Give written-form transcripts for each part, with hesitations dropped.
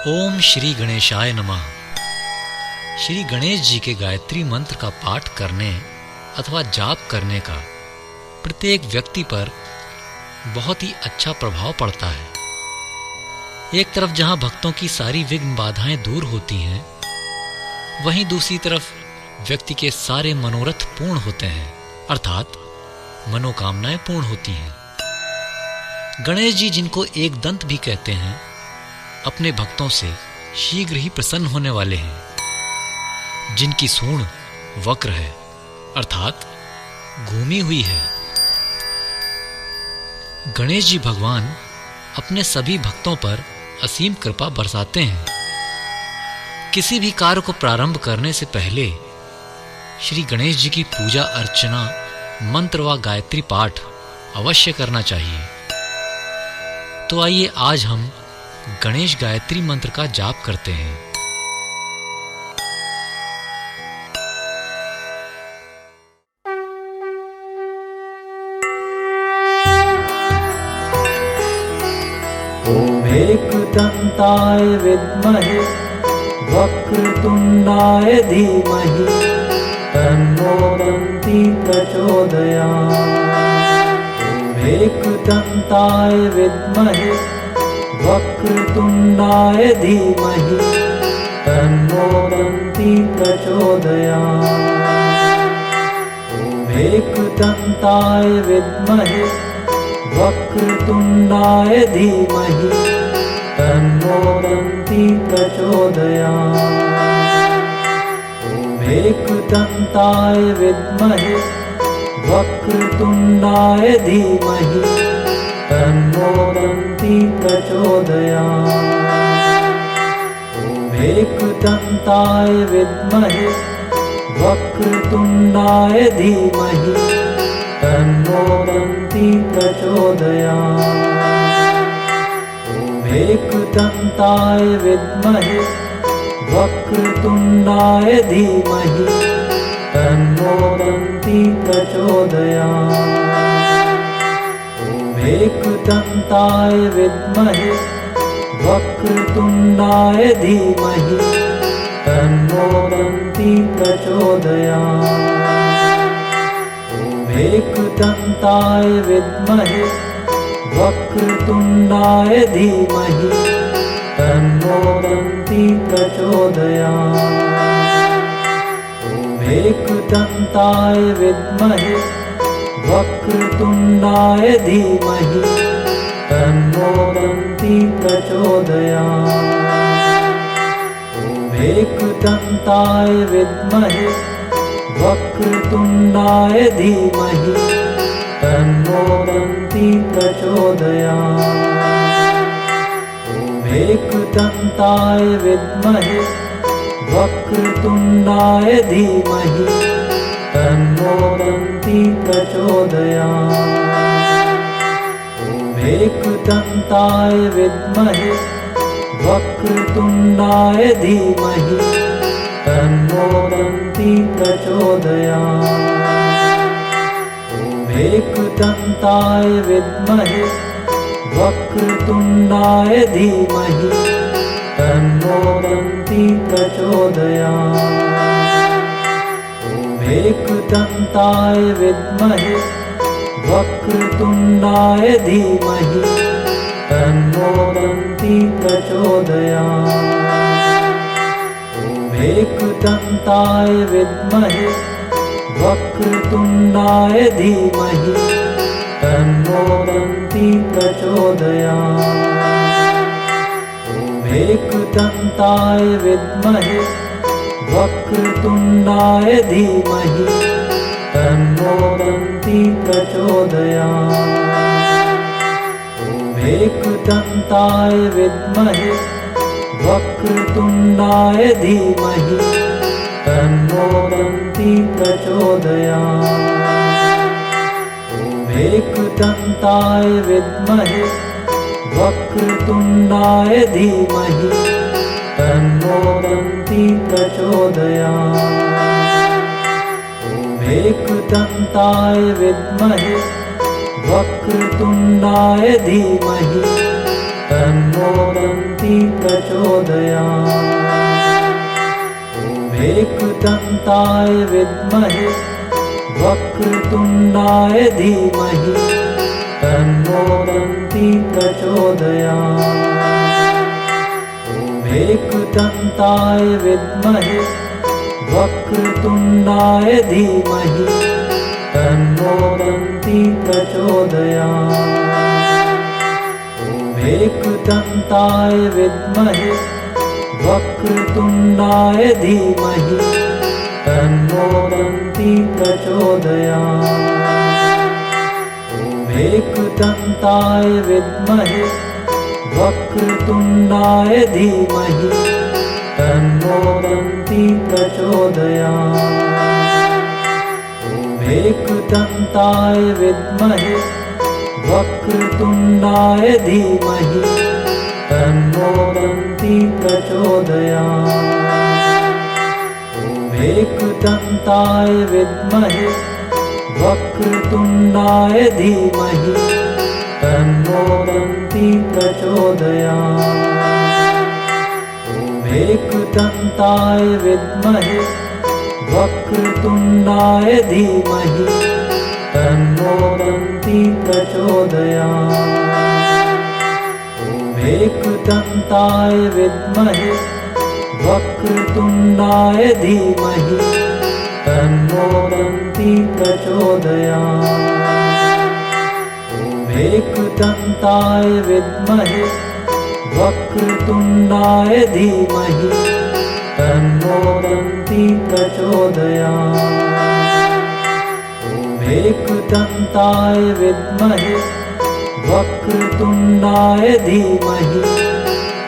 ओम श्री गणेशाय नमः। श्री गणेश जी के गायत्री मंत्र का पाठ करने अथवा जाप करने का प्रत्येक व्यक्ति पर बहुत ही अच्छा प्रभाव पड़ता है। एक तरफ जहां भक्तों की सारी विघ्न बाधाएं दूर होती हैं, वहीं दूसरी तरफ व्यक्ति के सारे मनोरथ पूर्ण होते हैं, अर्थात मनोकामनाएं पूर्ण होती हैं। गणेश जी, जिनको एक दंत भी कहते हैं, अपने भक्तों से शीघ्र ही प्रसन्न होने वाले हैं। जिनकी सूंड वक्र है, अर्थात घूमी हुई है। गणेश जी भगवान अपने सभी भक्तों पर असीम कृपा बरसाते हैं। किसी भी कार्य को प्रारंभ करने से पहले श्री गणेश जी की पूजा अर्चना, मंत्र व गायत्री पाठ अवश्य करना चाहिए। तो आइए आज हम गणेश गायत्री मंत्र का जाप करते हैं। ओम एकदंताय विद्महे वक्रतुंडाय धीमहि तन्नो दन्ती प्रचोदयात्। ओम एकदंताय विद्महे वक्रतुंडाय धीमहि तन्नो दन्ती प्रचोदयात्। ओम एकदंताय विद्महे वक्रतुंडाय धीमहि तन्नो दन्ती प्रचोदयात्। ओम एकदंताय विद्महे वक्रतुंडाय धीमहि तन्नो दन्ती प्रचोदयात्। ओम एकदंताय विद्महे वक्रतुंडाय धीमहि तन्नो दन्ती प्रचोदयात्। ओम एकदंताय विद्महे वक्रतुंडाय धीमहि तन्नो दन्ती प्रचोदयात्। ओम एकदंताय विद्महे वक्रतुंडाय धीमहि तन्नो दन्ती प्रचोदयात्। ओम एकदंताय विद्महे वक्रतुंडाय धीमहि तन्नो दन्ती प्रचोदयात्। ओम एकदंताय विद्महे वक्रतुंडाय धीमहि तन्नो दन्ती प्रचोदयात्। ओम एकदंताय विद्महे वक्रतुंडाय धीमहि तन्नो दन्ती प्रचोदयात्। ओम एकदंताय विद्महे वक्रतुंडाय धीमहि तन्नो दन्ती प्रचोदयात्। ओम एकदंताय विद्महे वक्रतुंडाय धीमहि तन्नो दन्ती प्रचोदयात्। ओम एकदंताय विद्महे वक्रतुंडाय धीमहि तन्नो दन्ती प्रचोदयात्। ओम एकदंताय विद्महे वक्रतुंडाय धीमहि तन्नो दन्ती प्रचोदयात्। ओम एकदंताय विद्महे वक्रतुंडाय धीमहि तन्नो दन्ती प्रचोदयात्। ओम एकदंताय विद्महे वक्रतुंडाय धीमहि तन्नो दन्ती प्रचोदयात्। ओम एकदंताय विद्महे वक्रतुंडाय धीमहि तन्नो दन्ती प्रचोदयात्। ओम एकदंताय विद्महे वक्रतुंडाय धीमहि तन्नो दन्ती प्रचोदयात्। ओम एकदंताय विद्महे वक्रतुंडाय धीमहि तन्मोदन्ति प्रचोदयात्। एकदन्ताय विद्महे वक्रतुण्डाय धीमहि तन्मोदन्ति प्रचोदयात्। एकदन्ताय विद्महे वक्रतुण्डाय धीमहि तन्मोदन्ति प्रचोदयात्। एकदन्ताय विद्महे वक्रतुण्डाय धीमहि तन्मोदन्ति प्रचोदयात्। एकदन्ताय विद्महे वक्रतुण्डाय धीमहि तन्मोदन्ति प्रचोदयात्। एकदन्ताय विद्महे वक्रतुण्डाय धीमहि तन्मोदन्ति प्रचोदयात्। एकदन्ताय विद्महे वक्रतुण्डाय धीमहि तन्मोदन्ति प्रचोदयात्। एकदन्ताय विद्महे वक्रतुण्डाय धीमहि तन्मोदन्ति प्रचोदयात्। एकदन्ताय विद्महे वक्रतुण्डाय धीमहि तन्मोदन्ति प्रचोदयात्। एकदन्ताय विद्महे वक्रतुण्डाय धीमहि तन्मोदन्ति प्रचोदयात्। एकदन्ताय विद्महे वक्रतुण्डाय धीमहि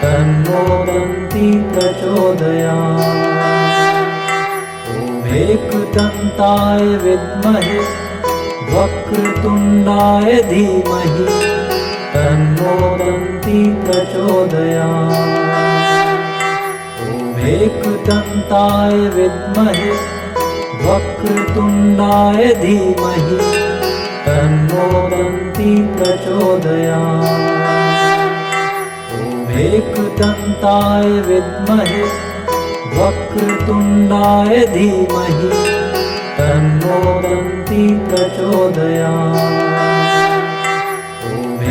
तन्मोदन्ति प्रचोदयात्। एकदन्ताय विद्महे वक्रतुण्डाय धीमहि तन्मोदन्ति प्रचोदयात्। एकदन्ताय विद्महे वक्रतुण्डाय धीमहि तन्मोदन्ति प्रचोदयात्। एकदन्ताय विद्महे वक्रतुण्डाय धीमहि तन्मोदन्ति प्रचोदयात्।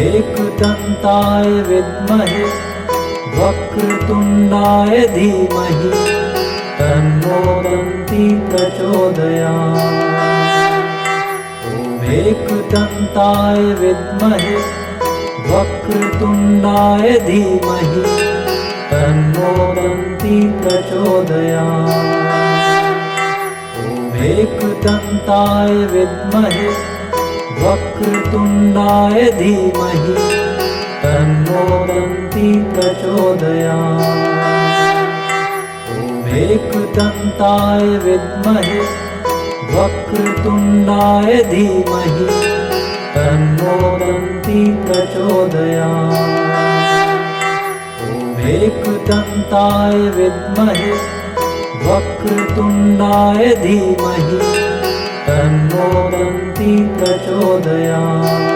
एकदन्ताय विद्महे वक्रतुण्डाय धीमहि तन्मोदन्ति प्रचोदयात्। एकदन्ताय विद्महे वक्रतुण्डाय धीमहि तन्मोदन्ति प्रचोदयात्। एकदन्ताय विद्महे वक्रतुण्डाय धीमहि तन्मोदन्ति प्रचोदयात्। एकदन्ताय विद्महे वक्रतुण्डाय धीमहि तन्मोदन्ति प्रचोदयात्। एकदन्ताय विद्महे वक्रतुण्डाय धीमहि तन्मोदन्ति प्रचोदयात्।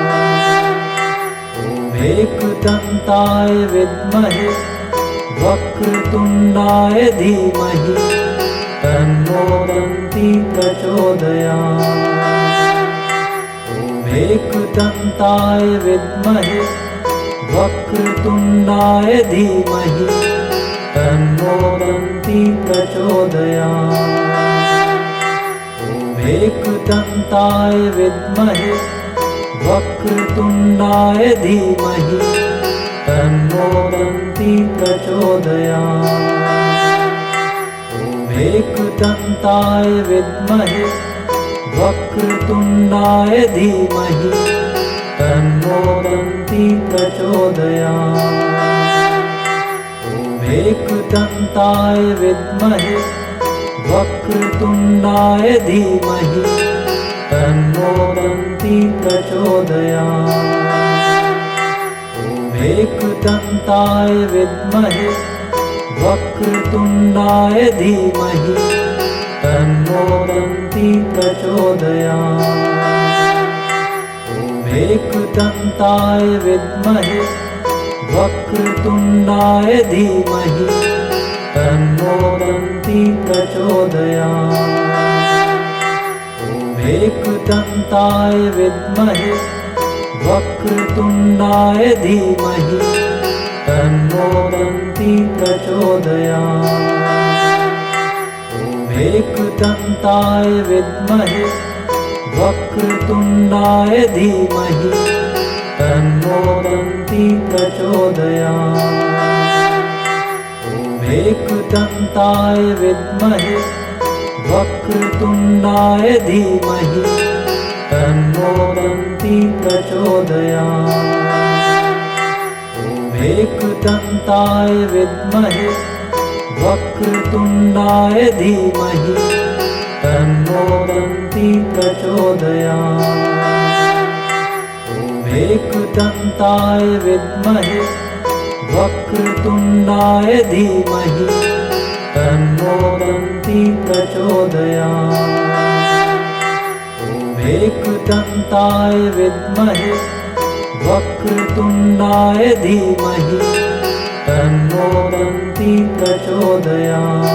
एकदन्ताय विद्महे वक्रतुण्डाय धीमहि तन्मोदन्ति प्रचोदयात्। एकदन्ताय विद्महे वक्रतुण्डाय धीमहि तन्मोदन्ति प्रचोदयात्। एकदन्ताय विद्महे वक्रतुण्डाय धीमहि तन्मोदन्ति प्रचोदयात्। एकदन्ताय विद्महे वक्रतुण्डाय धीमहि तन्मोदन्ति प्रचोदयात्। एकदन्ताय विद्महे वक्रतुण्डाय धीमहि तन्मोदन्ति प्रचोदयात्। एकदन्ताय विद्महे वक्रतुण्डाय धीमहि तन्मोदन्ति प्रचोदयात्। एकदन्ताय विद्महे वक्रतुण्डाय धीमहि तन्नो दन्ती प्रचोदयात्। ॐ एकदन्ताय विद्महे वक्रतुण्डाय धीमहि तन्नो दन्ती प्रचोदयात्। ॐ एकदन्ताय विद्महे वक्रतुण्डाय धीमहि तन्नो दन्ती प्रचोदयात्। ॐ एकदन्ताय विद्महे वक्रतुण्डाय धीमहि तन्नो दन्ती प्रचोदयात्। ॐ एकदन्ताय विद्महे वक्रतुण्डाय धीमहि तन्नो दन्ती प्रचोदयात्। ॐ एकदन्ताय विद्महे वक्रतुण्डाय धीमहि तन्नो दन्ती प्रचोदयात्। ॐ एकदन्ताय विद्महे वक्रतुण्डाय धीमहि तन्नो दन्ती प्रचोदयात्।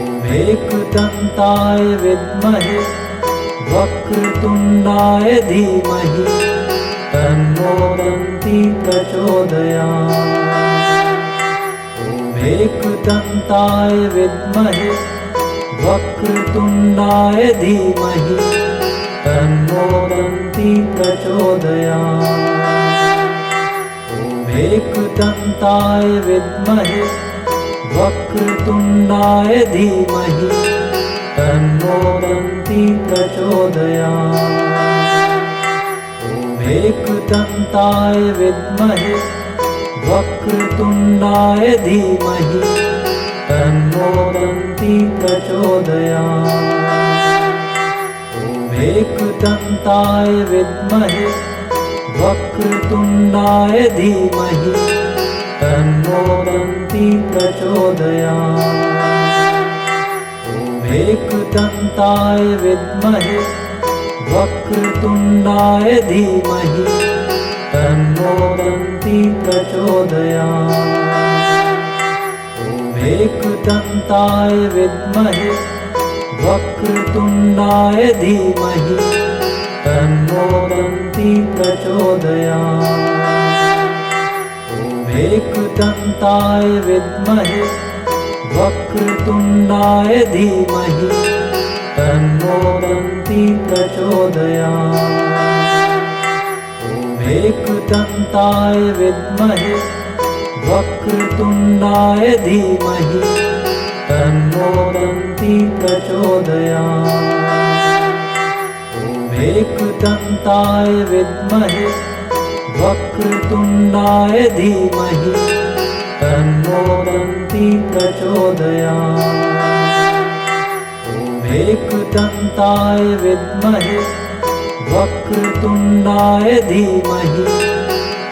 ॐ एकदन्ताय विद्महे वक्रतुण्डाय धीमहि तन्नो दन्ती प्रचोदयात्। ॐ एकदन्ताय विद्महे वक्रतुण्डाय धीमहि तन्नो दन्ती प्रचोदयात्। ॐ एकदन्ताय विद्महे वक्रतुण्डाय धीमहि तन्नो दन्ती प्रचोदयात्। ॐ एकदन्ताय विद्महे वक्रतुण्डाय धीमहि तन्नो दन्ती प्रचोदयात्। ॐ एकदन्ताय विद्महे वक्रतुण्डाय धीमहि तन्नो दन्ती प्रचोदयात्। ॐ एकदन्ताय विद्महे वक्रतुण्डाय धीमहि तन्नो दन्ती प्रचोदयात्। ॐ एकदन्ताय विद्महे वक्रतुण्डाय धीमहि तन्नो दन्ती प्रचोदयात्। ॐ एकदन्ताय विद्महे वक्रतुण्डाय धीमहि तन्नो दन्ती प्रचोदयात्। ॐ एकदन्ताय विद्महे वक्रतुण्डाय धीमहि तन्नो दन्ती प्रचोदयात्। ॐ एकदन्ताय विद्महे वक्रतुण्डाय धीमहि तन्नो दन्ती प्रचोदयात्। ॐ एकदन्ताय विद्महे वक्रतुण्डाय धीमहि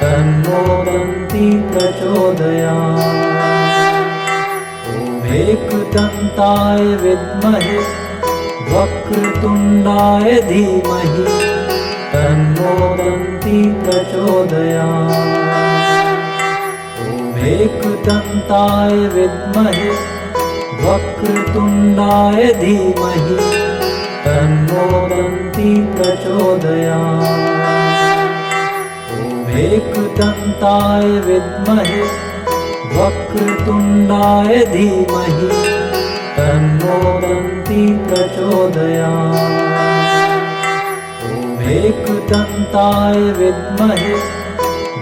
तन्नो दन्ती प्रचोदयात्। ॐ एकदन्ताय विद्महे वक्रतुण्डाय धीमहि तन्नो दन्ती प्रचोदयात्। ॐ एकदन्ताय विद्महे वक्रतुण्डाय धीमहि तन्नो दन्ती प्रचोदयात्। ॐ एकदन्ताय विद्महे वक्रतुण्डाय धीमहि तन्नो दन्ती प्रचोदयात्। ॐ एकदन्ताय विद्महे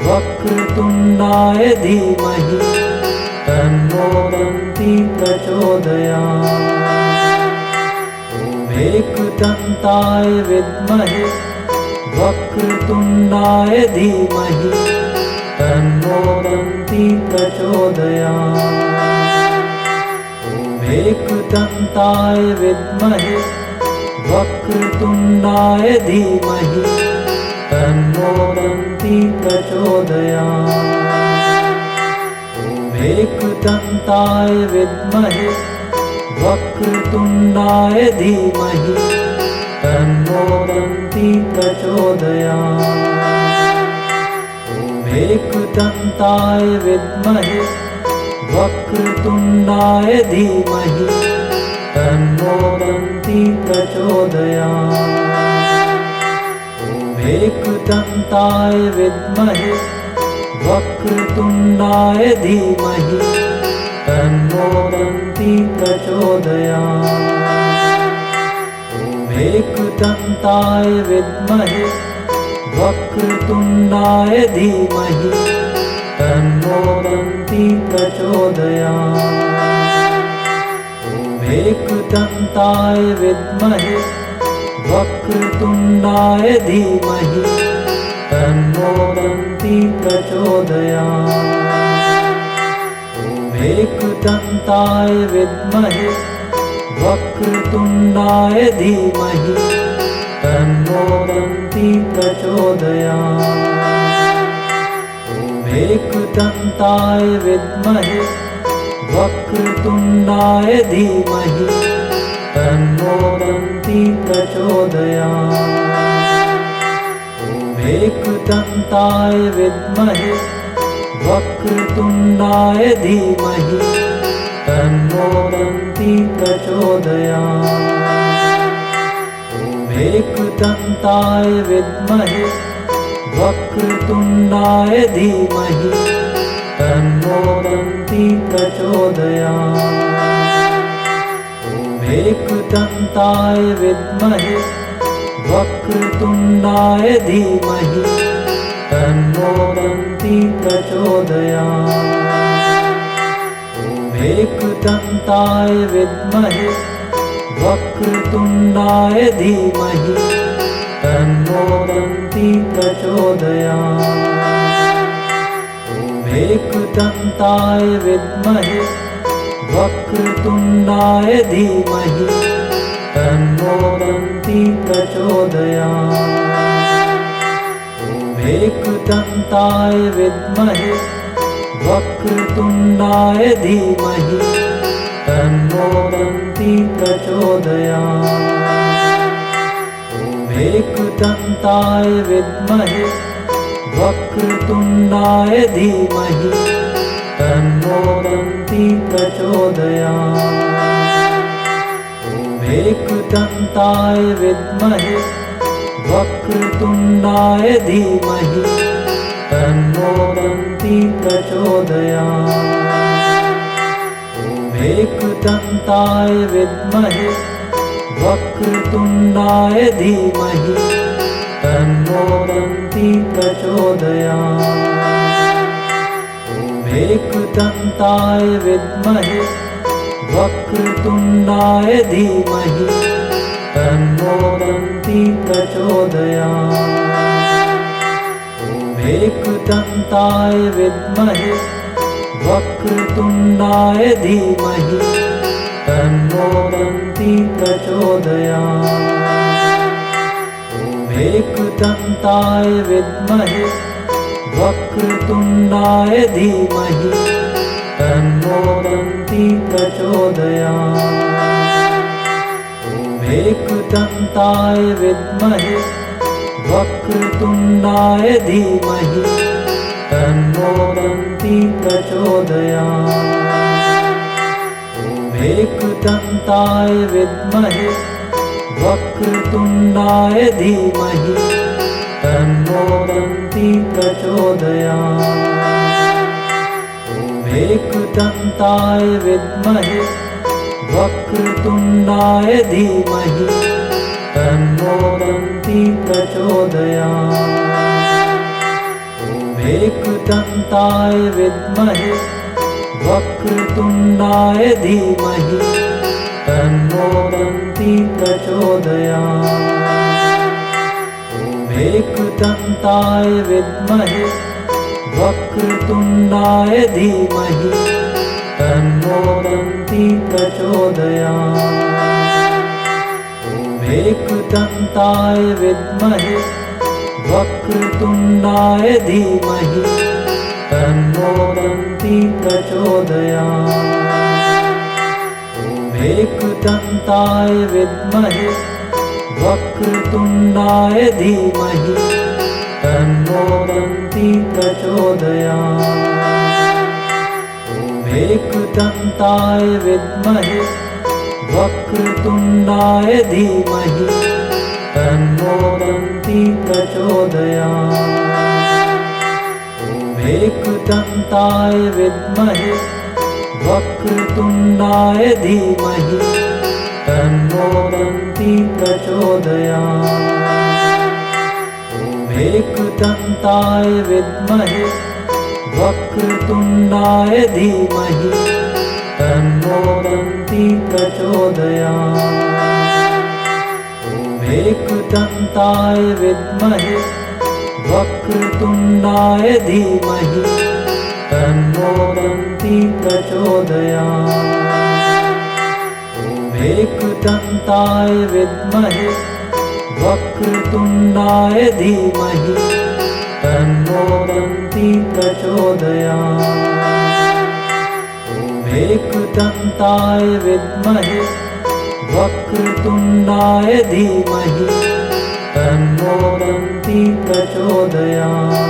वक्रतुण्डाय धीमहि तन्नो दन्ती प्रचोदयात्। ॐ एकदन्ताय विद्महे वक्रतुण्डाय धीमहि तन्नो दन्ती प्रचोदयात्। ॐ एकदन्ताय विद्महे वक्रतुण्डाय धीमहि तन्नो दन्ती प्रचोदयात्। ॐ एकदन्ताय विद्महे वक्रतुण्डाय धीमहि तन्नो दन्ती प्रचोदयात्। ॐ एकदन्ताय विद्महे वक्रतुण्डाय धीमहि तन्नो दन्ती प्रचोदयात्। एकदन्ताय विद्महे वक्रतुण्डाय धीमहि तन्नो दन्ती प्रचोदयात्। एकदन्ताय विद्महे वक्रतुण्डाय धीमहि तन्नो दन्ती प्रचोदयात्। एकदन्ताय विद्महे वक्रतुण्डाय धीमहि तन्नो दन्ती प्रचोदयात्। एकदन्ताय विद्महे वक्रतुण्डाय धीमहि तन्नो दन्ती प्रचोदयात्। एकदन्ताय विद्महे वक्रतुण्डाय धीमहि तन्नो दन्ती प्रचोदयात्। एकदन्ताय विद्महे वक्रतुण्डाय धीमहि तन्नो दन्ती प्रचोदयात्। एकदन्ताय विद्महे वक्रतुण्डाय धीमहि तन्नो दन्ती प्रचोदयात्। एकदन्ताय विद्महे वक्रतुण्डाय धीमहि तन्नो दन्ती प्रचोदयात्। एकदन्ताय विद्महे वक्रतुण्डाय धीमहि तन्नो दन्ती प्रचोदयात्। एकदन्ताय विद्महे वक्रतुण्डाय धीमहि तन्नो दन्ती प्रचोदयात्। एकदन्ताय विद्महे वक्रतुण्डाय धीमहि तन्नो दन्ती प्रचोदयात्। एकदन्ताय विद्महे वक्रतुण्डाय धीमहि तन्नो दन्ती प्रचोदयात्। एकदन्ताय विद्महे वक्रतुण्डाय धीमहि तन्नो दन्ती प्रचोदयात्। एकदन्ताय विद्महे वक्रतुण्डाय धीमहि तन्नो दन्ती प्रचोदयात्। एकदन्ताय विद्महे वक्रतुण्डाय धीमहि तन्नो दन्ती प्रचोदयात्। एकदन्ताय विद्महे वक्रतुण्डाय धीमहि तन्नो दन्ती प्रचोदयात्। एकदन्ताय विद्महे वक्रतुण्डाय धीमहि तन्नो दन्ती प्रचोदयात्। एकदन्ताय विद्महे वक्रतुण्डाय धीमहि तन्नो दन्ती प्रचोदयात्। एकदन्ताय विद्महे वक्रतुण्डाय धीमहि तन्नो दन्ती प्रचोदयात्। एकदन्ताय विद्महे वक्रतुण्डाय धीमहि तन्नो दन्ती प्रचोदयात्। एकदन्ताय विद्महे वक्रतुण्डाय धीमहि तन्नो दन्ती प्रचोदयात्। एकदन्ताय विद्महे वक्रतुण्डाय धीमहि तन्नो दन्ती प्रचोदयात्। एकदन्ताय विद्महे वक्रतुण्डाय धीमहि तन्नो दन्ती प्रचोदयात्। एकदन्ताय विद्महे वक्रतुण्डाय धीमहि तन्नो दन्ती प्रचोदयात्। ॐ एकदन्ताय विद्महे वक्रतुण्डाय धीमहि तन्नो दन्ती प्रचोदयात्। ॐ एकदन्ताय विद्महे वक्रतुण्डाय धीमहि तन्नो दन्ती प्रचोदयात्। ॐ एकदन्ताय विद्महे वक्रतुण्डाय धीमहि तन्नो दन्ती प्रचोदयात्। ॐ एकदन्ताय विद्महे वक्रतुण्डाय धीमहि तन्नो दन्ती प्रचोदयात्। ॐ एकदन्ताय विद्महे वक्रतुण्डाय धीमहि तन्नो दन्ती प्रचोदयात्। ॐ एकदन्ताय विद्महे वक्रतुण्डाय धीमहि तन्नो दन्ती प्रचोदयात्।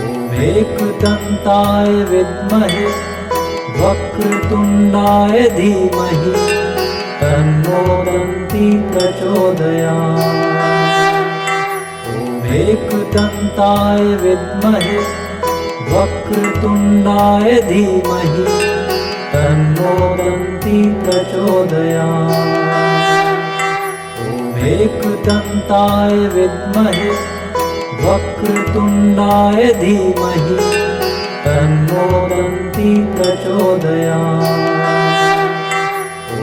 ॐ एकदन्ताय विद्महे वक्रतुण्डाय धीमहि तन्नो दन्ती प्रचोदयात्। ॐ एकदन्ताय विद्महे वक्रतुण्डाय धीमहि तन्नो दन्ती प्रचोदयात्। ॐ एकदन्ताय विद्महे वक्रतुण्डाय धीमहि तन्नो दन्ती प्रचोदयात्।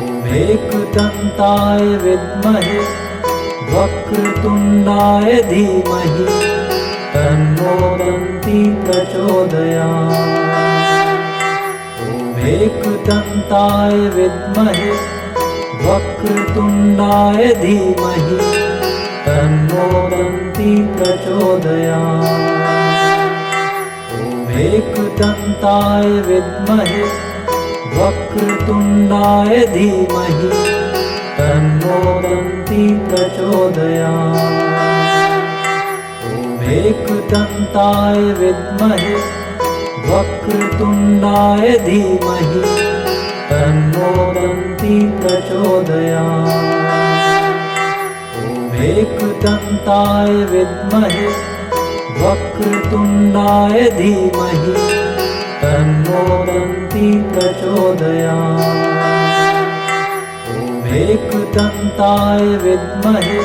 ॐ एकदन्ताय विद्महे वक्रतुण्डाय धीमहि तन्नो दन्ती प्रचोदयात्। ॐ एकदन्ताय विद्महे वक्रतुण्डाय धीमहि तन्नो दन्ती प्रचोदयात्। ॐ एकदन्ताय विद्महे वक्रतुण्डाय धीमहि तन्नो दन्ती प्रचोदयात्। ॐ एकदन्ताय विद्महे वक्रतुण्डाय धीमहि तन्नो दन्ती प्रचोदयात्। ॐ एकदन्ताय विद्महे वक्रतुण्डाय धीमहि तन्नो दन्ती प्रचोदयात्। ॐ एकदन्ताय विद्महे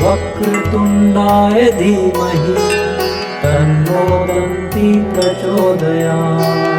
वक्रतुण्डाय धीमहि तन्नो दन्ती प्रचोदयात्।